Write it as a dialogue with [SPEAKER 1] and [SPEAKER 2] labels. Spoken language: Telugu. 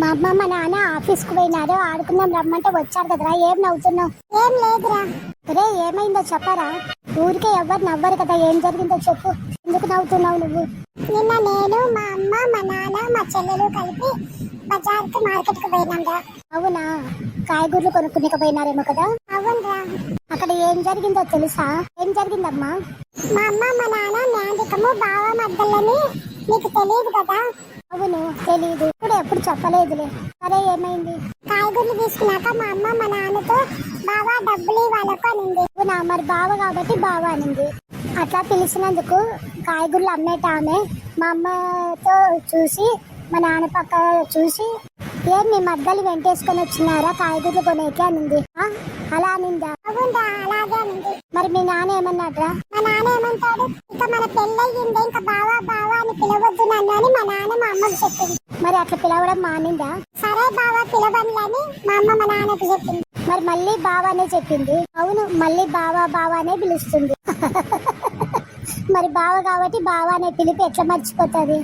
[SPEAKER 1] మా అమ్మ మా నాన్న ఆఫీస్కి పోయినారు, ఆడుకుందాం రమ్మంటే వచ్చారు కదరా. ఏం నవ్వుతున్నావు? ఏం లేదురా. రే ఏమైందో చెప్పరా. ఊరికే ఎవరు నవ్వరు కదా, ఏం జరిగిందో చెప్పు. ఎందుకు నవ్వుతున్నావు నువ్వు? నిన్న నేను మా అమ్మ మా నాన్న మా చెల్లెలు కలిపి బజార్కి మార్కెట్కి పోయినాంరా. అవునా, కాయగూరలు కొనుక్కునేకి పోయినారేమో కదా. అవునరా. అక్కడ ఏం జరిగిందో తెలుసా? ఏం జరిగిందమ్మా? మా అమ్మ మా నాన్న మ్యాండికము బావ మద్దలని నీకు తెలియదు కదా. అవును తెలీదు, ఇప్పుడు ఎప్పుడు చెప్పలేదులే. సరే ఏమైంది? కాయగూరలు తీసుకున్నాక మా అమ్మ మా నాన్నతో బావ డబ్బులు వాళ్ళకు అనింది. అవునా, మరి బావ కాబట్టి బావ అనింది. అట్లా పిలిచినందుకు కాయగూరలు అమ్మేట ఆమె మా అమ్మతో చూసి మా నాన్న పక్క చూసి, ఏం మీ మద్దలు వెంటేసుకొని వచ్చినారా కాయగూరలు కొనేకి అనింది. అలా అనిందా? అవునా, అలాగే అనింది. మరి మీ నాన్న ఏమన్నాడ్రా? మా నాన్న ఏమంటాడు, ఇక మన పెళ్ళయింది, ఇంకా బావా బావా అని పిలవద్దు నన్ను అని మా నాన్న మా అమ్మకి చెప్పింది. మరి అట్లా పిలవడం మానిందా? సరే బావా పిలవనులని మా అమ్మ మా నాన్నకి చెప్పింది. మరి మళ్ళీ బావానే చెప్పింది. అవును, మళ్ళీ బావా బావానే పిలుస్తుంది. మరి బావ కాబట్టి బావానే పిలిపి ఎట్లా మర్చిపోతుంది?